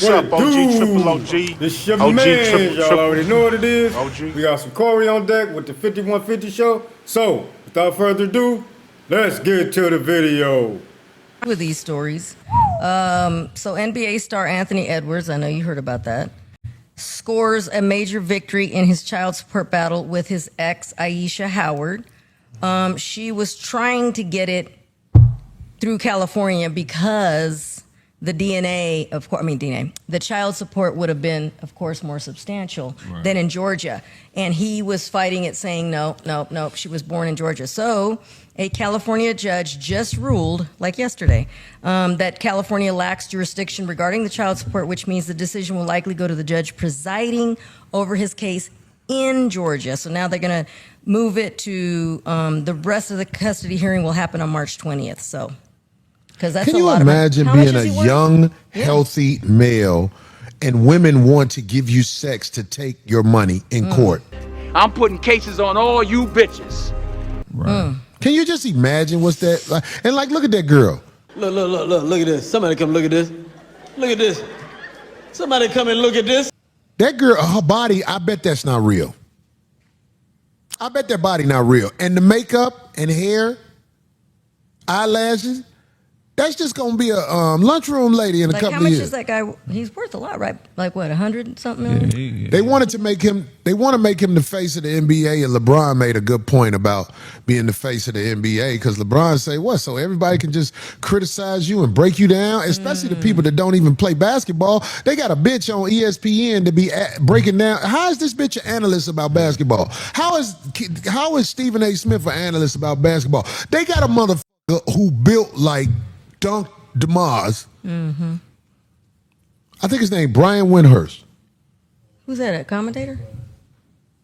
What's up, OG, triple OG? This your OG, man, y'all triple. already know what it is. OG. We got some Corey on deck with the 5150 show. So, without further ado, let's get to the video. With these stories. So NBA star Anthony Edwards, I know you heard about that, scores a major victory in his child support battle with his ex, Aisha Howard. She was trying to get it through California because the the child support would have been, of course, more substantial than in Georgia. And he was fighting it, saying, no, she was born in Georgia. So a California judge just ruled, like yesterday, that California lacks jurisdiction regarding the child support, which means the decision will likely go to the judge presiding over his case in Georgia. So now they're going to move it to the rest of the custody hearing will happen on March 20th. So. That's Can you imagine being a young, healthy male and women want to give you sex to take your money in court? I'm putting cases on all you bitches. Right. Can you just imagine what's that like? And like, look at that girl. Look at this. Somebody come look at this. Look at this. Somebody come and look at this. That girl, her body, I bet that's not real. I bet that body not real. And the makeup and hair, eyelashes, that's just gonna be a lunchroom lady in a couple of years. How much is that guy? He's worth a lot, right? Like what, 100 something million? They wanted to make him. They want to make him the face of the NBA, and LeBron made a good point about being the face of the NBA because LeBron say what? So everybody can just criticize you and break you down, especially the people that don't even play basketball. They got a bitch on ESPN to be breaking down. How is this bitch an analyst about basketball? How is Stephen A. Smith an analyst about basketball? They got a motherfucker who built like Dunk DeMars. I think his name Brian Windhurst. Who's that, a commentator?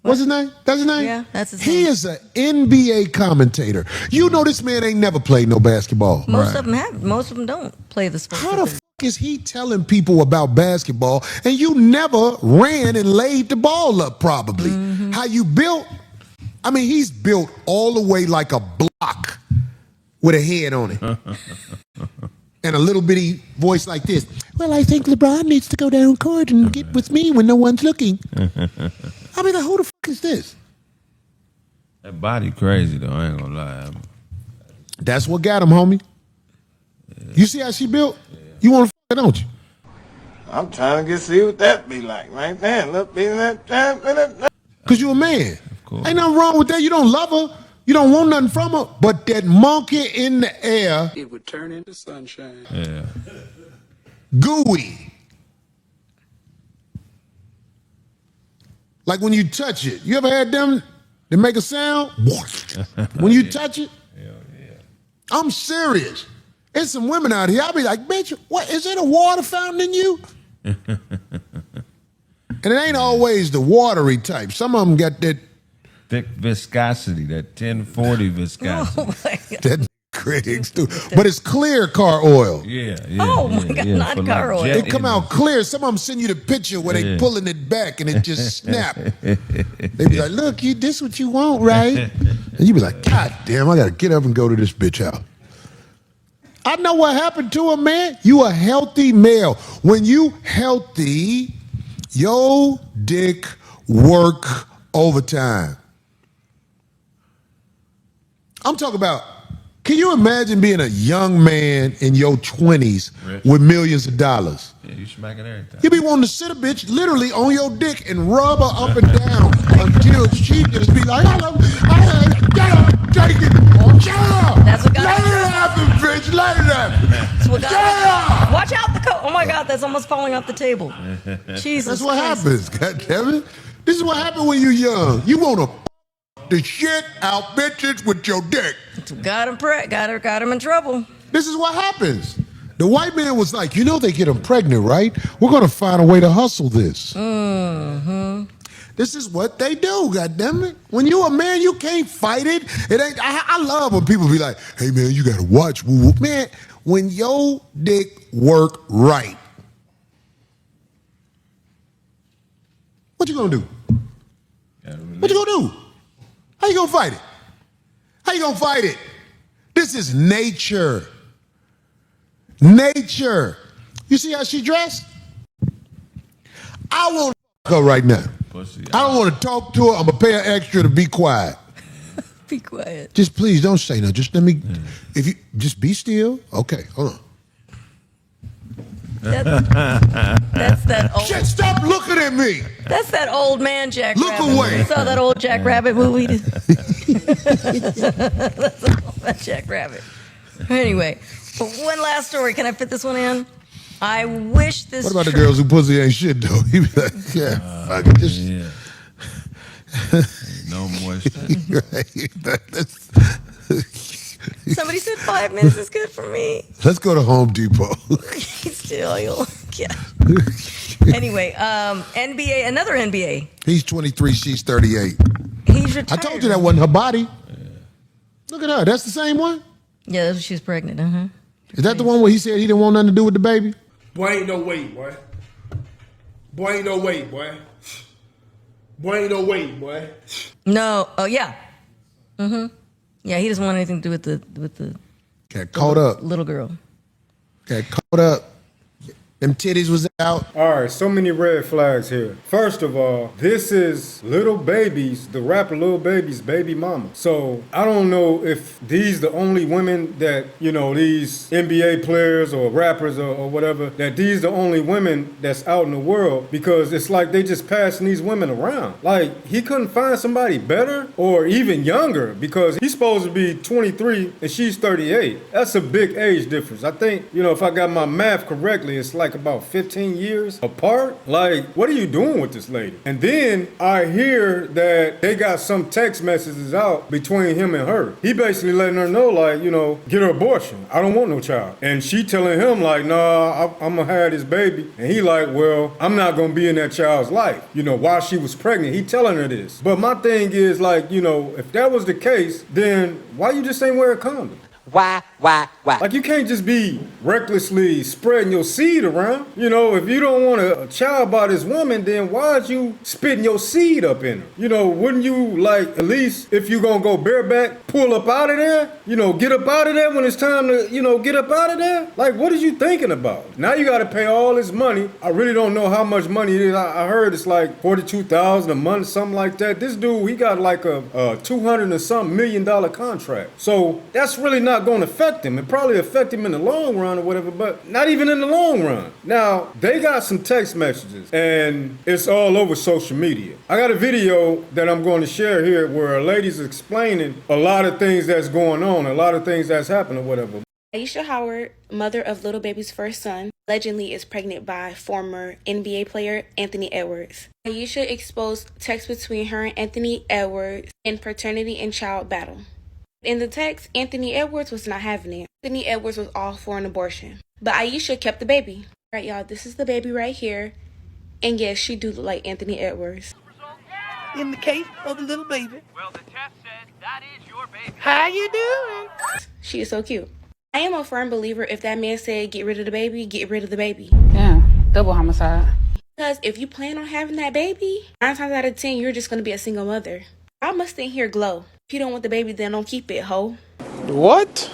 What's his name? That's his name? Yeah, that's his name. He is an NBA commentator. You know this man ain't never played no basketball. Most of them have. Most of them don't play the sport. How the fuck is he telling people about basketball and you never ran and laid the ball up probably? How you built? I mean, he's built all the way like a block with a head on it. And a little bitty voice like this. Well, I think LeBron needs to go down court and get with me when no one's looking. I mean, who the fuck is this? That body crazy, though. I ain't gonna lie. That's what got him, homie. Yeah. You see how she built? Yeah. You want to fuck her, don't you? I'm trying to see what that be like right there. Look, be that. Because you a man. Ain't nothing wrong with that. You don't love her. You don't want nothing from her, but that monkey in the air. It would turn into sunshine. Yeah. Gooey. Like when you touch it. You ever had them that make a sound? When you touch it? Hell yeah. I'm serious. There's some women out here. I'll be like, bitch, what, is it a water fountain in you? And it ain't always the watery type. Some of them got that thick viscosity, that 1040 viscosity. Oh my God. That Craig's too. But it's clear car oil. Yeah. Oh my God, not car oil. It come out clear. Some of them send you the picture where they pulling it back and it just snap. They be like, look, this what you want, right? And you be like, God damn, I got to get up and go to this bitch house. I know what happened to him, man. You a healthy male. When you healthy, your dick work overtime. I'm talking about, can you imagine being a young man in your 20s with millions of dollars? Yeah, you smacking everything. You be wanting to sit a bitch literally on your dick and rub her up and down until she just be like, take it. That's what got Let it happen, bitch. Let it happen. That's what got Watch out the coat. Oh my God, that's almost falling off the table. Jesus. That's what happens, goddammit. This is what happens when you're young. You want to the shit out bitches with your dick. Got him in trouble. This is what happens. The white man was like, you know they get them pregnant, right? We're going to find a way to hustle this. This is what they do, goddammit. When you a man, you can't fight it. It ain't. I love when people be like, hey man, you got to watch. Woo-woo. Man, when your dick work right, what you going to do? What you going to do? How you gonna fight it? How you gonna fight it? This is nature. Nature. You see how she dressed? I want to her right now. Pussy. I don't want to talk to her. I'm going to pay her extra to be quiet. Be quiet. Just please don't say no. Just let me, if you, just be still. Okay, hold on. That's that old. Shit, stop looking at me. That's that old man Jack Look Rabbit. away. You saw that old Jack Rabbit movie? That's an old man Jack Rabbit. Anyway, but one last story. Can I fit this one in? I wish this. What about the girls who pussy ain't shit though? He be like, yeah, fuck it. Just, Yeah. Ain't no moisture. Somebody said 5 minutes is good for me. Let's go to Home Depot. Still, yeah. Anyway, NBA, another NBA. He's 23, she's 38. He's retired. I told you that wasn't her body. Look at her. That's the same one? Yeah, that's when she was pregnant. Is that the one where he said he didn't want nothing to do with the baby? Boy, ain't no way, boy. Boy, ain't no way, boy. Boy, ain't no way, boy. No. Oh, yeah. Yeah, he doesn't want anything to do with the Got caught up. little girl. Got caught up. Them titties was out. All right, so many red flags here. First of all, this is Lil Baby's, the rapper Lil Baby's baby mama. So I don't know if these the only women that, you know, these NBA players or rappers or whatever, that these the only women that's out in the world, because it's like they just passing these women around. Like, he couldn't find somebody better or even younger, because he's supposed to be 23 and she's 38. That's a big age difference. I think, you know, if I got my math correctly, it's like about 15 years apart. Like, what are you doing with this lady? And then I hear that they got some text messages out between him and her. He basically letting her know, like, you know, get her abortion. I don't want no child. And she telling him, like, nah, I'm gonna have this baby. And he like, well, I'm not gonna be in that child's life. You know, while she was pregnant, he telling her this. But my thing is, like, you know, if that was the case, then why you just ain't wear a condom? Why? Like, you can't just be recklessly spreading your seed around. You know, if you don't want a child by this woman, then why'd you spitting your seed up in her? You know, wouldn't you, like, at least if you gonna go bareback, pull up out of there? You know, get up out of there when it's time to, you know, get up out of there? Like, what is you thinking about? Now you gotta pay all this money. I really don't know how much money it is. I heard it's like $42,000 a month, something like that. This dude, he got like a $200 and something million contract. So that's really not going to affect him. It probably affect him in the long run or whatever, but not even in the long run. Now, they got some text messages and it's all over social media. I got a video that I'm going to share here where a lady's explaining a lot of things that's going on, a lot of things that's happening or whatever. Aisha Howard, mother of Lil Baby's first son, allegedly is pregnant by former NBA player Anthony Edwards. Aisha exposed text between her and Anthony Edwards in paternity and child battle. In the text, Anthony Edwards was not having it. Anthony Edwards was all for an abortion. But Aisha kept the baby. Right, y'all, this is the baby right here. And yes, she do look like Anthony Edwards. In the case of the little baby. Well, the test says that is your baby. How you doing? She is so cute. I am a firm believer if that man said get rid of the baby, get rid of the baby. Yeah, double homicide. Because if you plan on having that baby, 9 times out of 10, you're just going to be a single mother. I must in here glow. If you don't want the baby, then don't keep it, ho. What?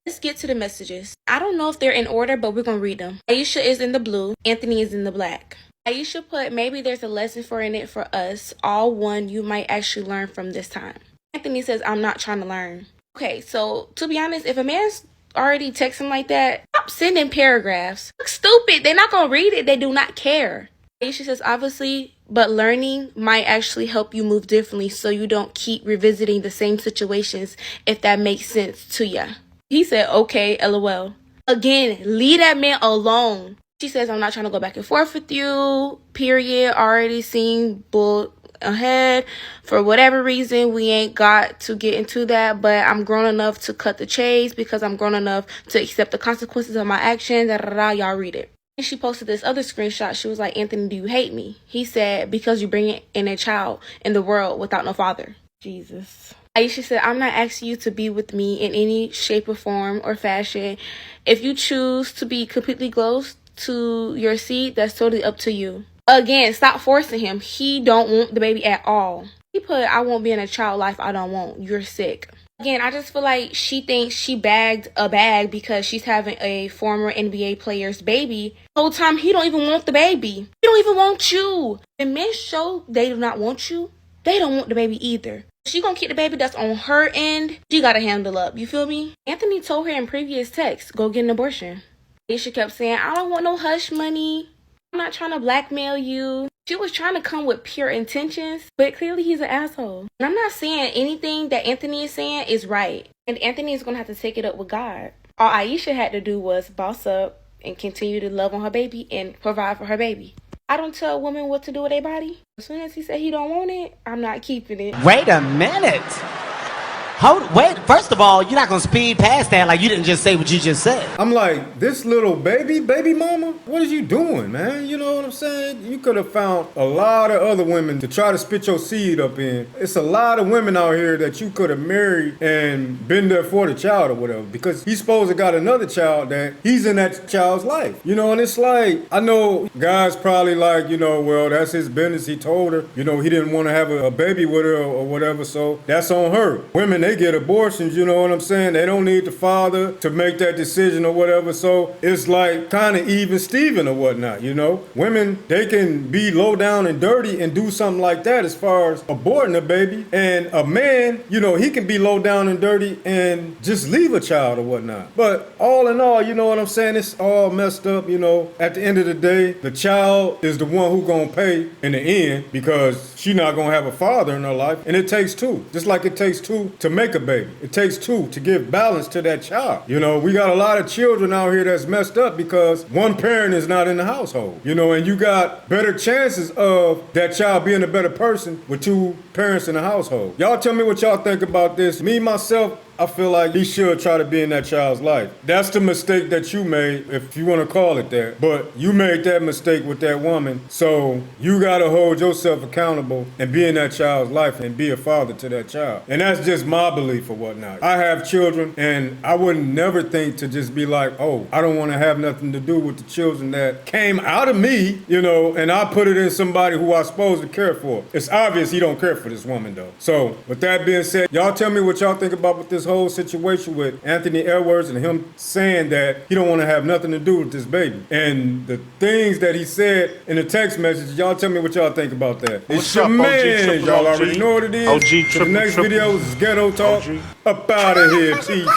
Let's get to the messages. I don't know if they're in order, but we're going to read them. Aisha is in the blue. Anthony is in the black. Aisha put, maybe there's a lesson for in it for us. All one you might actually learn from this time. Anthony says, I'm not trying to learn. Okay, so to be honest, if a man's already texting like that, stop sending paragraphs. Look stupid. They're not going to read it. They do not care. Aisha says, obviously, but learning might actually help you move differently so you don't keep revisiting the same situations, if that makes sense to ya. He said, okay, LOL. Again, leave that man alone. She says, I'm not trying to go back and forth with you, period. Already seen bull ahead. For whatever reason, we ain't got to get into that, but I'm grown enough to cut the chase because I'm grown enough to accept the consequences of my actions. Y'all read it. And she posted this other screenshot. She was like, Anthony, do you hate me? He said, because you bring in a child in the world without no father. Jesus. Aisha said, I'm not asking you to be with me in any shape or form or fashion. If you choose to be completely close to your seed, that's totally up to you. Again, stop forcing him. He don't want the baby at all. He put, I won't be in a child life I don't want. You're sick. Again, I just feel like she thinks she bagged a bag because she's having a former NBA player's baby. The whole time, he don't even want the baby. He don't even want you. When men show they do not want you, they don't want the baby either. If she gonna keep the baby, that's on her end. She gotta handle up. You feel me? Anthony told her in previous texts, go get an abortion. Aisha kept saying, I don't want no hush money. I'm not trying to blackmail you. She was trying to come with pure intentions, but clearly he's an asshole. And I'm not saying anything that Anthony is saying is right. And Anthony is going to have to take it up with God. All Aisha had to do was boss up and continue to love on her baby and provide for her baby. I don't tell women what to do with their body. As soon as he said he don't want it, I'm not keeping it. Wait a minute. Wait, first of all, you're not going to speed past that like you didn't just say what you just said. I'm like, this little baby mama, what are you doing, man? You know what I'm saying? You could have found a lot of other women to try to spit your seed up in. It's a lot of women out here that you could have married and been there for the child or whatever, because he's supposed to got another child that he's in that child's life. You know, and it's like, I know guys probably like, you know, well, that's his business. He told her, you know, he didn't want to have a baby with her or whatever, so that's on her. Women, they get abortions, you know what I'm saying? They don't need the father to make that decision or whatever, so it's like kind of even Steven or whatnot, you know? Women, they can be low down and dirty and do something like that as far as aborting a baby, and a man, you know, he can be low down and dirty and just leave a child or whatnot. But all in all, you know what I'm saying? It's all messed up, you know? At the end of the day, the child is the one who gonna pay in the end, because she not gonna have a father in her life, and it takes two. Just like it takes two to make a baby. It takes two to give balance to that child. You know, we got a lot of children out here that's messed up because one parent is not in the household. You know, and you got better chances of that child being a better person with two parents in the household. Y'all tell me what y'all think about this. Me, myself, I feel like he should try to be in that child's life. That's the mistake that you made, if you want to call it that. But you made that mistake with that woman, so you got to hold yourself accountable and be in that child's life and be a father to that child. And that's just my belief or whatnot. I have children, and I wouldn't never think to just be like, oh, I don't want to have nothing to do with the children that came out of me, you know, and I put it in somebody who I'm supposed to care for. It's obvious he don't care for this woman, though. So with that being said, y'all tell me what y'all think about this whole situation with Anthony Edwards and him saying that he don't want to have nothing to do with this baby. And the things that he said in the text message, y'all tell me what y'all think about that. It's your man. Y'all already know what it is. OG, The next video is Ghetto Talk. Up out of here. Peace.